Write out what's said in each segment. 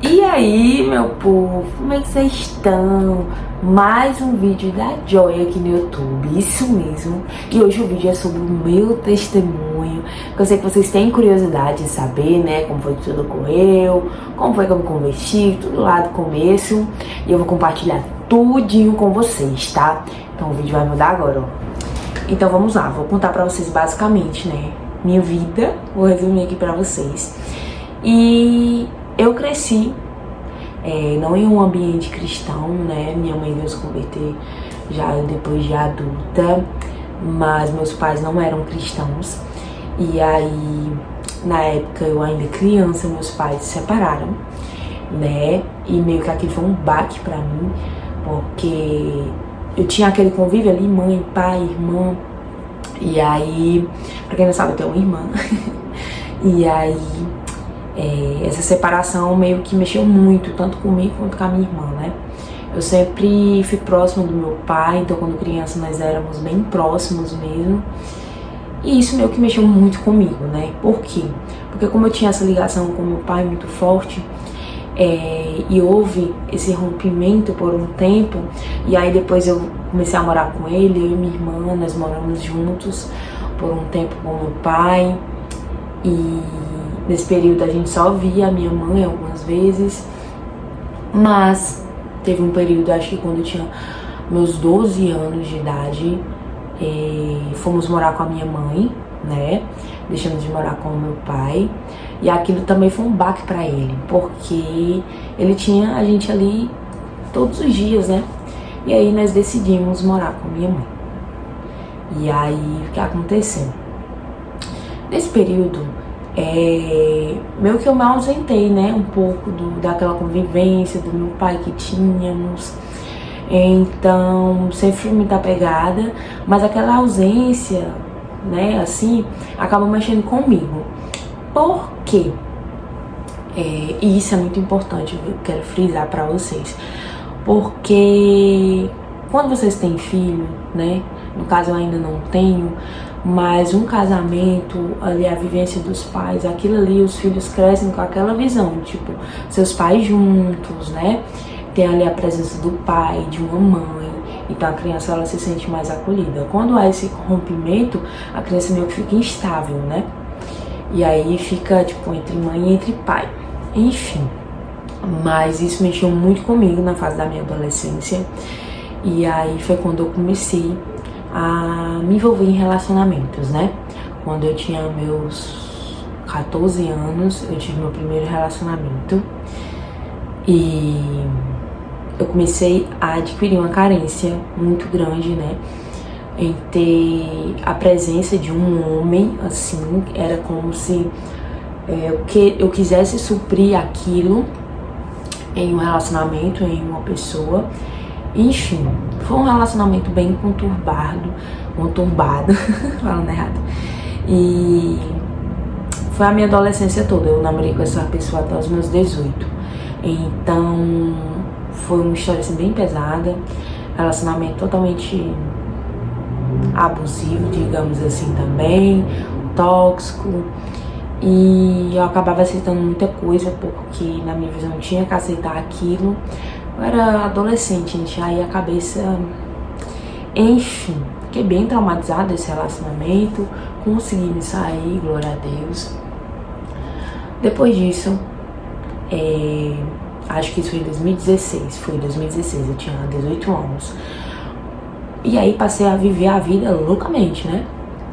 E aí, meu povo, como é que vocês estão? Mais um vídeo da Joy aqui no YouTube, isso mesmo. E hoje o vídeo é sobre o meu testemunho, que eu sei que vocês têm curiosidade de saber, né, como foi que tudo ocorreu, como foi que eu me converti, tudo lá do começo. E eu vou compartilhar tudinho com vocês, tá? Então o vídeo vai mudar agora, ó. Então vamos lá, vou contar pra vocês basicamente, né, minha vida, vou resumir aqui pra vocês. E eu cresci não em um ambiente cristão, né? Minha mãe veio se converter já depois de adulta, mas meus pais não eram cristãos. E aí, na época, eu ainda criança, meus pais se separaram, né? E meio que aquilo foi um baque pra mim, porque eu tinha aquele convívio ali, mãe, pai, irmã. E aí, pra quem não sabe, eu tenho uma irmã. E aí, essa separação meio que mexeu muito, tanto comigo quanto com a minha irmã, né? Eu sempre fui próxima do meu pai, então quando criança nós éramos bem próximos mesmo. E isso meio que mexeu muito comigo, né? Por quê? Porque como eu tinha essa ligação com meu pai muito forte, e houve esse rompimento por um tempo, e aí depois eu comecei a morar com ele, eu e minha irmã, nós moramos juntos por um tempo com meu pai, e nesse período a gente só via a minha mãe algumas vezes, mas teve um período, acho que quando eu tinha meus 12 anos de idade, fomos morar com a minha mãe, né? Deixamos de morar com o meu pai, e aquilo também foi um baque pra ele, porque ele tinha a gente ali todos os dias, né? E aí nós decidimos morar com a minha mãe. E aí o que aconteceu? Nesse período, meio que eu me ausentei, né, um pouco daquela convivência do meu pai que tínhamos, então sempre fui muito apegada, mas aquela ausência, né, assim, acaba mexendo comigo. Por quê? E isso é muito importante, eu quero frisar pra vocês, porque quando vocês têm filho, né, no caso eu ainda não tenho, mas um casamento, ali a vivência dos pais, aquilo ali, os filhos crescem com aquela visão, tipo, seus pais juntos, né? Tem ali a presença do pai, de uma mãe, então a criança ela se sente mais acolhida. Quando há esse rompimento, a criança meio que fica instável, né? E aí fica, tipo, entre mãe e entre pai. Enfim, mas isso mexeu muito comigo na fase da minha adolescência. E aí foi quando eu comecei a me envolver em relacionamentos, né? Quando eu tinha meus 14 anos, eu tive meu primeiro relacionamento e eu comecei a adquirir uma carência muito grande, né? Em ter a presença de um homem, assim, era como se eu quisesse suprir aquilo em um relacionamento, em uma pessoa. Enfim, foi um relacionamento bem conturbado, falando errado. E foi a minha adolescência toda, eu namorei com essa pessoa até os meus 18. Então, foi uma história assim bem pesada, relacionamento totalmente abusivo, digamos assim também, tóxico. E eu acabava aceitando muita coisa, porque na minha visão eu tinha que aceitar aquilo. Eu era adolescente, gente, aí a cabeça... Enfim, fiquei bem traumatizada desse relacionamento, consegui me sair, glória a Deus. Depois disso, acho que isso foi em 2016, eu tinha 18 anos. E aí passei a viver a vida loucamente, né?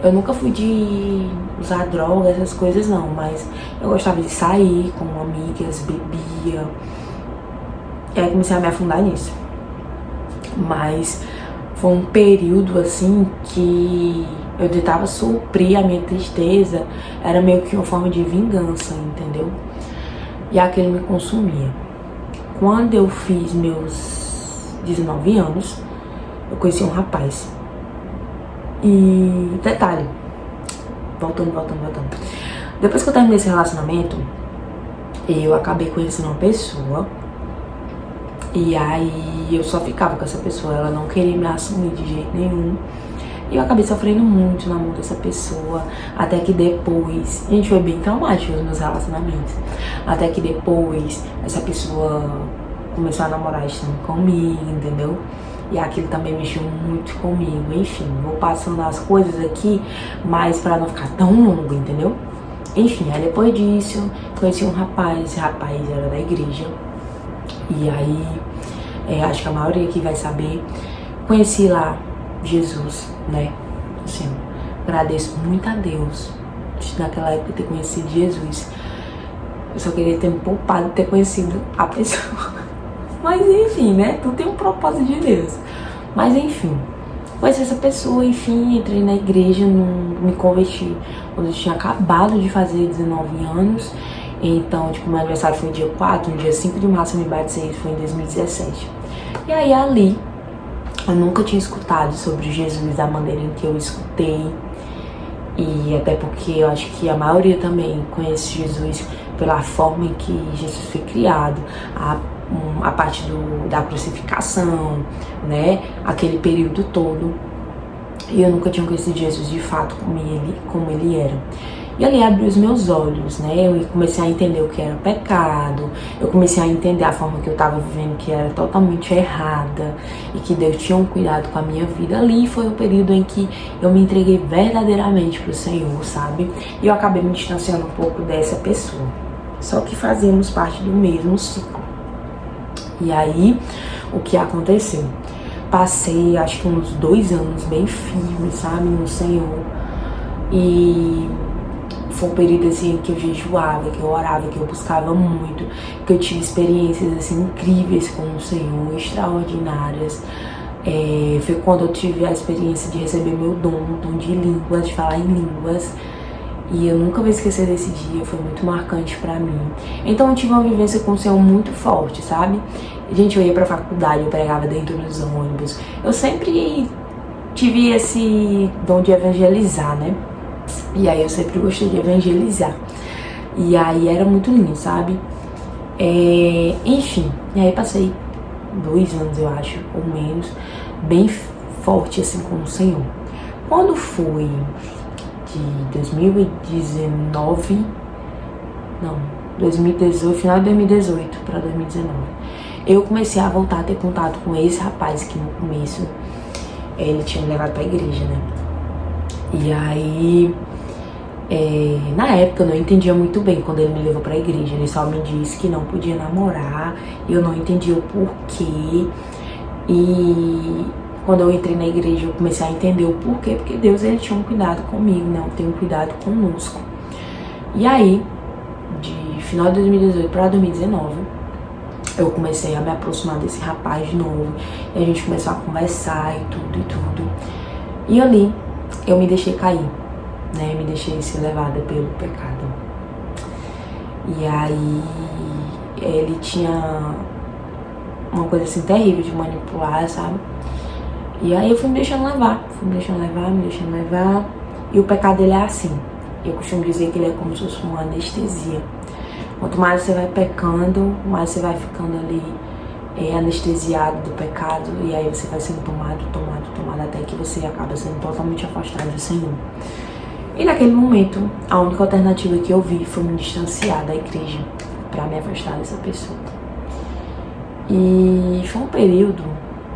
Eu nunca fui de usar droga, essas coisas não, mas eu gostava de sair com amigas, bebia. E aí comecei a me afundar nisso. Mas foi um período assim que eu tentava suprir a minha tristeza. Era meio que uma forma de vingança, entendeu? E aquilo me consumia. Quando eu fiz meus 19 anos, eu conheci um rapaz. E detalhe, voltando. Depois que eu terminei esse relacionamento, eu acabei conhecendo uma pessoa. E aí eu só ficava com essa pessoa, ela não queria me assumir de jeito nenhum. E eu acabei sofrendo muito na mão dessa pessoa, até que depois, gente, foi bem traumático os meus relacionamentos, até que depois essa pessoa começou a namorar estando comigo, entendeu? E aquilo também mexeu muito comigo, enfim, vou passando as coisas aqui, mas pra não ficar tão longo, entendeu? Enfim, aí depois disso, conheci um rapaz, esse rapaz era da igreja, e aí, acho que a maioria aqui vai saber, conheci lá Jesus, né? Assim, agradeço muito a Deus de naquela época ter conhecido Jesus. Eu só queria ter me poupado de ter conhecido a pessoa. Mas enfim, né? Tudo tem um propósito de Deus. Mas enfim, conheci essa pessoa, enfim, entrei na igreja, me converti quando eu tinha acabado de fazer 19 anos. Então, tipo, meu aniversário foi dia 4, no dia 5 de março eu me batizei, foi em 2017. E aí ali, eu nunca tinha escutado sobre Jesus da maneira em que eu escutei. E até porque eu acho que a maioria também conhece Jesus pela forma em que Jesus foi criado, a parte da crucificação, né? Aquele período todo. E eu nunca tinha conhecido Jesus de fato como ele era. E ali abriu os meus olhos, né? Eu comecei a entender o que era pecado. Eu comecei a entender a forma que eu estava vivendo, que era totalmente errada. E que Deus tinha um cuidado com a minha vida. Ali foi o período em que eu me entreguei verdadeiramente para o Senhor, sabe? E eu acabei me distanciando um pouco dessa pessoa. Só que fazíamos parte do mesmo ciclo. E aí, o que aconteceu? Passei, acho que uns 2 anos bem firme, sabe? No Senhor. E foi um período assim que eu jejuava, que eu orava, que eu buscava muito, que eu tive experiências assim incríveis com o Senhor, extraordinárias. Foi quando eu tive a experiência de receber meu dom de línguas, de falar em línguas. E eu nunca vou esquecer desse dia, foi muito marcante pra mim. Então eu tive uma vivência com o Senhor muito forte, sabe? Gente, eu ia pra faculdade, eu pregava dentro dos ônibus. Eu sempre tive esse dom de evangelizar, né? E aí eu sempre gostei de evangelizar. E aí era muito lindo, sabe? Enfim, e aí passei 2 anos, eu acho, ou menos, bem forte assim com o Senhor. Quando foi de 2019, não, 2018, final de 2018 para 2019, eu comecei a voltar a ter contato com esse rapaz que no começo ele tinha me levado pra igreja, né? E aí, na época eu não entendia muito bem quando ele me levou pra igreja. Ele só me disse que não podia namorar, e eu não entendia o porquê. E quando eu entrei na igreja eu comecei a entender o porquê, porque Deus ele tinha um cuidado comigo, né? Tem um cuidado conosco. E aí, de final de 2018 para 2019, eu comecei a me aproximar desse rapaz de novo, e a gente começou a conversar e tudo. E ali eu me deixei cair, né? Me deixei ser levada pelo pecado. E aí ele tinha uma coisa assim terrível de manipular, sabe? E aí eu fui me deixando levar. E o pecado dele é assim. Eu costumo dizer que ele é como se fosse uma anestesia. Quanto mais você vai pecando, mais você vai ficando ali anestesiado do pecado. E aí você vai sendo tomado, até que você acaba sendo totalmente afastado do Senhor. E naquele momento, a única alternativa que eu vi foi me distanciar da igreja para me afastar dessa pessoa. E foi um período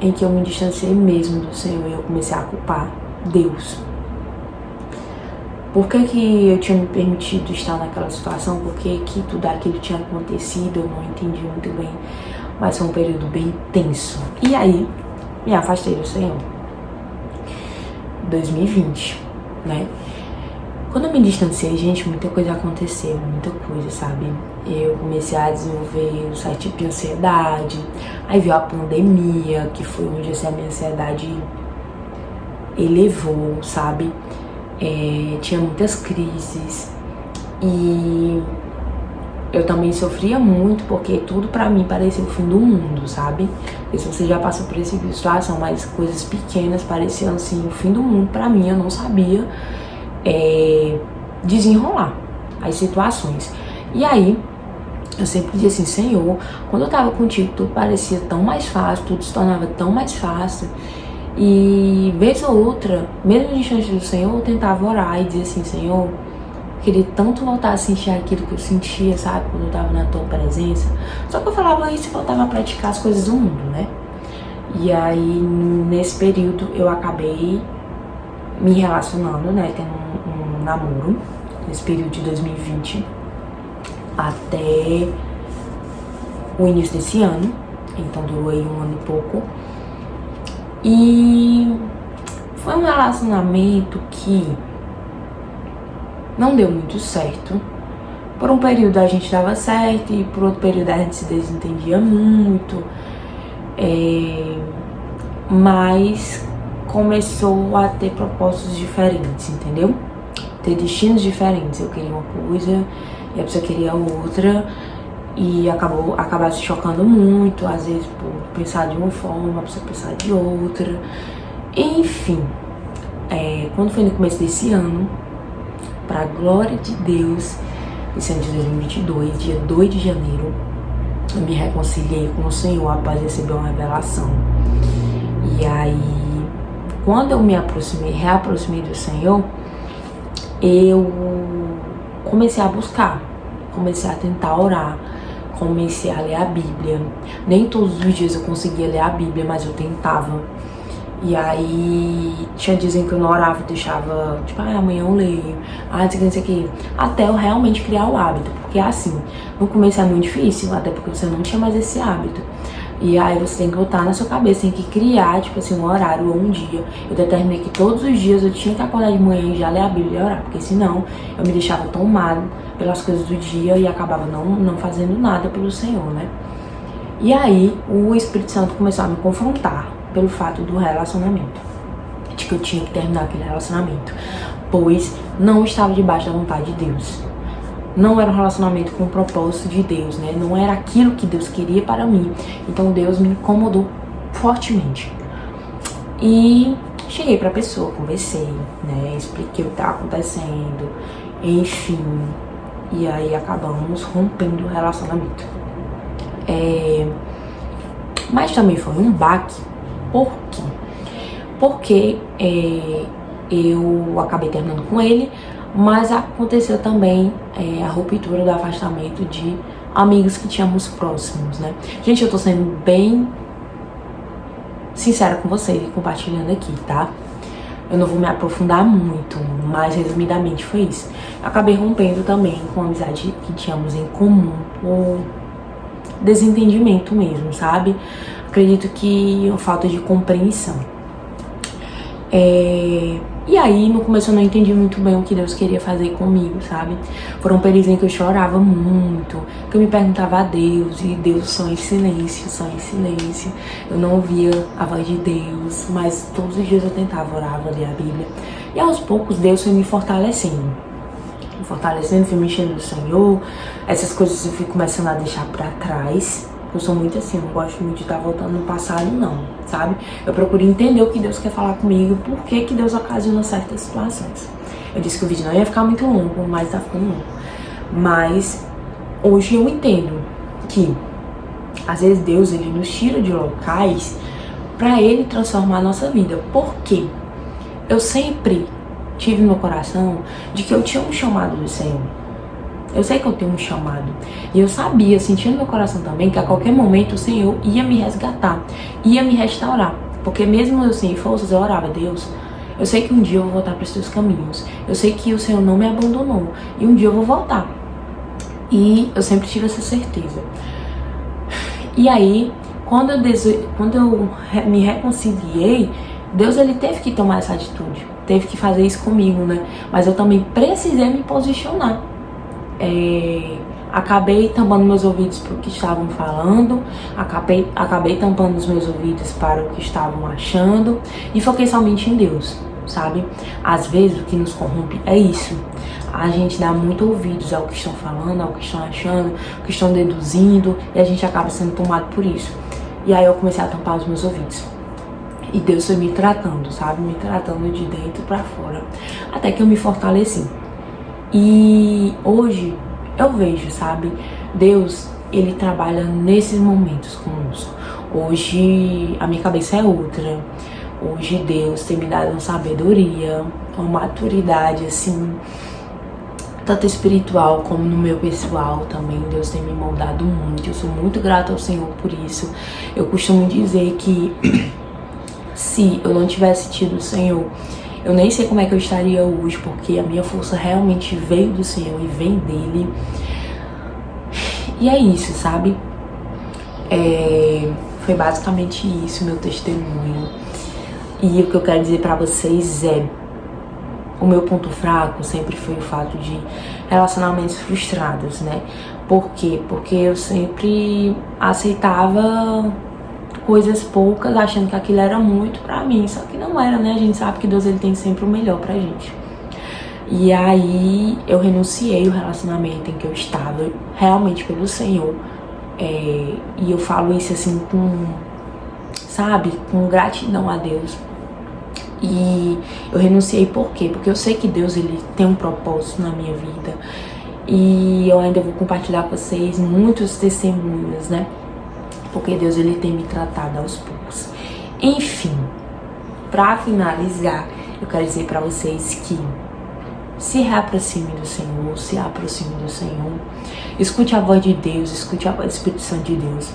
em que eu me distanciei mesmo do Senhor e eu comecei a culpar Deus. Por que eu tinha me permitido estar naquela situação? Por que tudo aquilo tinha acontecido? Eu não entendi muito bem, mas foi um período bem tenso. E aí, me afastei do Senhor. 2020, né? Quando eu me distanciei, gente, muita coisa aconteceu, muita coisa, sabe? Eu comecei a desenvolver um certo tipo de ansiedade, aí veio a pandemia, que foi onde assim, a minha ansiedade elevou, sabe? Tinha muitas crises e eu também sofria muito porque tudo pra mim parecia o fim do mundo, sabe? E se você já passou por essa situação, mas coisas pequenas pareciam assim o fim do mundo pra mim, eu não sabia desenrolar as situações. E aí eu sempre dizia assim: Senhor, quando eu tava contigo tudo parecia tão mais fácil, tudo se tornava tão mais fácil. E vez ou outra, mesmo distante do Senhor, eu tentava orar e dizer assim: Senhor, eu queria tanto voltar a sentir aquilo que eu sentia, sabe, quando eu tava na tua presença. Só que eu falava isso e voltava a praticar as coisas do mundo, né? E aí, nesse período, eu acabei me relacionando, né, tendo um namoro, nesse período de 2020 até o início desse ano. Então durou aí 1 ano e pouco. E foi um relacionamento que não deu muito certo. Por um período a gente dava certo e por outro período a gente se desentendia muito. Mas começou a ter propósitos diferentes, entendeu? Ter destinos diferentes. Eu queria uma coisa e a pessoa queria outra. E acabava se chocando muito, às vezes por pensar de uma forma, a pessoa pensar de outra. Enfim, quando foi no começo desse ano, pra glória de Deus, esse ano de 2022, dia 2 de janeiro, eu me reconciliei com o Senhor após receber uma revelação. E aí, quando eu me reaproximei do Senhor, eu comecei a buscar, comecei a tentar orar, comecei a ler a Bíblia. Nem todos os dias eu conseguia ler a Bíblia, mas eu tentava. E aí tinha dias em que eu não orava, deixava, tipo, amanhã eu leio, não sei o que, até eu realmente criar o hábito. Porque assim, no começo é muito difícil, até porque você não tinha mais esse hábito. E aí você tem que botar na sua cabeça, tem que criar, tipo assim, um horário ou um dia. Eu determinei que todos os dias eu tinha que acordar de manhã e já ler a Bíblia e orar, porque senão eu me deixava tomado pelas coisas do dia e acabava não fazendo nada pelo Senhor, né? E aí o Espírito Santo começou a me confrontar pelo fato do relacionamento, de que eu tinha que terminar aquele relacionamento, pois não estava debaixo da vontade de Deus. Não era um relacionamento com o propósito de Deus, né? Não era aquilo que Deus queria para mim. Então Deus me incomodou fortemente. E cheguei pra pessoa, conversei, né? Expliquei o que estava acontecendo, enfim. E aí acabamos rompendo o relacionamento. Mas também foi um baque. Por quê? Porque eu acabei terminando com ele, mas aconteceu também a ruptura do afastamento de amigos que tínhamos próximos, né? Gente, eu tô sendo bem sincera com vocês e compartilhando aqui, tá? Eu não vou me aprofundar muito, mas resumidamente foi isso. Eu acabei rompendo também com a amizade que tínhamos em comum, por desentendimento mesmo, sabe? Acredito que falta de compreensão. E aí, no começo eu não entendi muito bem o que Deus queria fazer comigo, sabe? Foram períodos em que eu chorava muito, que eu me perguntava a Deus, e Deus só em silêncio. Eu não ouvia a voz de Deus, mas todos os dias eu tentava orar, ler a Bíblia. E aos poucos Deus foi me fortalecendo, fui me enchendo do Senhor. Essas coisas eu fui começando a deixar pra trás. Eu sou muito assim, eu não gosto muito de estar voltando no passado, não, sabe? Eu procuro entender o que Deus quer falar comigo, por que Deus ocasiona certas situações. Eu disse que o vídeo não ia ficar muito longo, mas tá ficando longo. Mas hoje eu entendo que às vezes Deus, ele nos tira de locais pra ele transformar a nossa vida. Por quê? Eu sempre tive no meu coração de que eu tinha um chamado do Senhor. Eu sei que eu tenho um chamado. E eu sabia, sentia no meu coração também, que a qualquer momento o Senhor ia me resgatar, ia me restaurar. Porque mesmo eu sem forças, eu orava: Deus, eu sei que um dia eu vou voltar para os teus caminhos. Eu sei que o Senhor não me abandonou. E um dia eu vou voltar. E eu sempre tive essa certeza. E aí, quando eu me reconciliei, Deus, ele teve que tomar essa atitude. Teve que fazer isso comigo, né? Mas eu também precisei me posicionar. Acabei tampando meus ouvidos para o que estavam falando, acabei tampando os meus ouvidos para o que estavam achando e foquei somente em Deus, sabe? Às vezes o que nos corrompe é isso. A gente dá muito ouvidos ao que estão falando, ao que estão achando, ao que estão deduzindo, e a gente acaba sendo tomado por isso. E aí eu comecei a tampar os meus ouvidos. E Deus foi me tratando, sabe? Me tratando de dentro para fora. Até que eu me fortaleci. E hoje eu vejo, sabe? Deus, ele trabalha nesses momentos conosco. Hoje a minha cabeça é outra. Hoje Deus tem me dado uma sabedoria, uma maturidade, assim, tanto espiritual como no meu pessoal também. Deus tem me moldado muito. Eu sou muito grata ao Senhor por isso. Eu costumo dizer que se eu não tivesse tido o Senhor, eu nem sei como é que eu estaria hoje, porque a minha força realmente veio do Senhor e vem dele. E é isso, sabe? Foi basicamente isso, meu testemunho. E o que eu quero dizer pra vocês é: o meu ponto fraco sempre foi o fato de relacionamentos frustrados, né? Por quê? Porque eu sempre aceitava coisas poucas, achando que aquilo era muito pra mim, só que não era, né? A gente sabe que Deus, ele tem sempre o melhor pra gente. E aí eu renunciei o relacionamento em que eu estava, realmente pelo Senhor. E eu falo isso assim sabe, com gratidão a Deus. E eu renunciei por quê? Porque eu sei que Deus, ele tem um propósito na minha vida. E eu ainda vou compartilhar com vocês muitos testemunhos, né? Porque Deus, ele tem me tratado aos poucos. Enfim, pra finalizar, eu quero dizer pra vocês que se reaproxime do Senhor, se aproxime do Senhor. Escute a voz de Deus, escute a voz do Espírito Santo de Deus.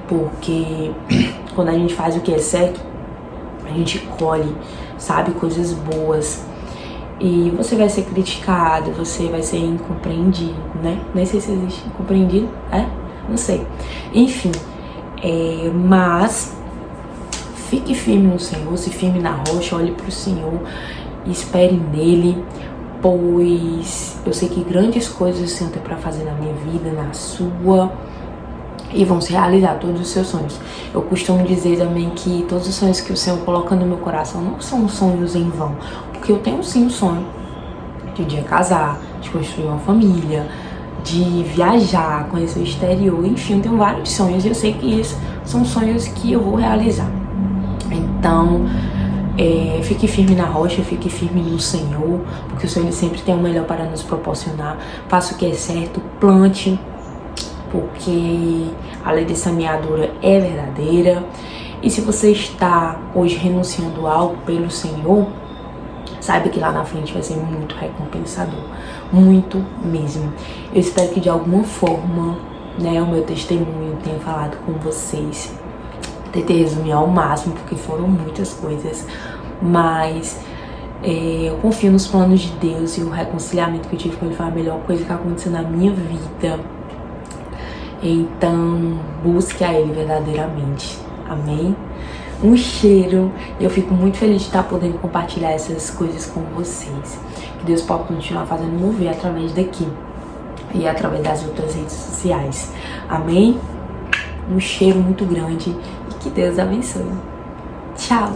Porque quando a gente faz o que é certo, a gente colhe, sabe, coisas boas. E você vai ser criticado, você vai ser incompreendido, né? Nem sei se existe incompreendido, não sei. Enfim, mas fique firme no Senhor, se firme na rocha, olhe pro Senhor, espere nele, pois eu sei que grandes coisas o Senhor tem pra fazer na minha vida, na sua, e vão se realizar todos os seus sonhos. Eu costumo dizer também que todos os sonhos que o Senhor coloca no meu coração não são sonhos em vão, porque eu tenho sim um sonho de um dia casar, de construir uma família, de viajar, conhecer o exterior, enfim, eu tenho vários sonhos e eu sei que esses são sonhos que eu vou realizar. Então, fique firme na rocha, fique firme no Senhor, porque o Senhor, ele sempre tem o melhor para nos proporcionar. Faça o que é certo, plante, porque a lei da semeadura é verdadeira. E se você está hoje renunciando algo pelo Senhor, saiba que lá na frente vai ser muito recompensador, muito mesmo. Eu espero que de alguma forma, né, o meu testemunho tenha falado com vocês. Tentei resumir ao máximo, porque foram muitas coisas, mas eu confio nos planos de Deus, e o reconciliamento que eu tive com ele foi a melhor coisa que aconteceu na minha vida. Então, busque a ele verdadeiramente. Amém? Um cheiro. Eu fico muito feliz de estar podendo compartilhar essas coisas com vocês. Que Deus possa continuar fazendo mover através daqui e através das outras redes sociais. Amém? Um cheiro muito grande e que Deus abençoe. Tchau!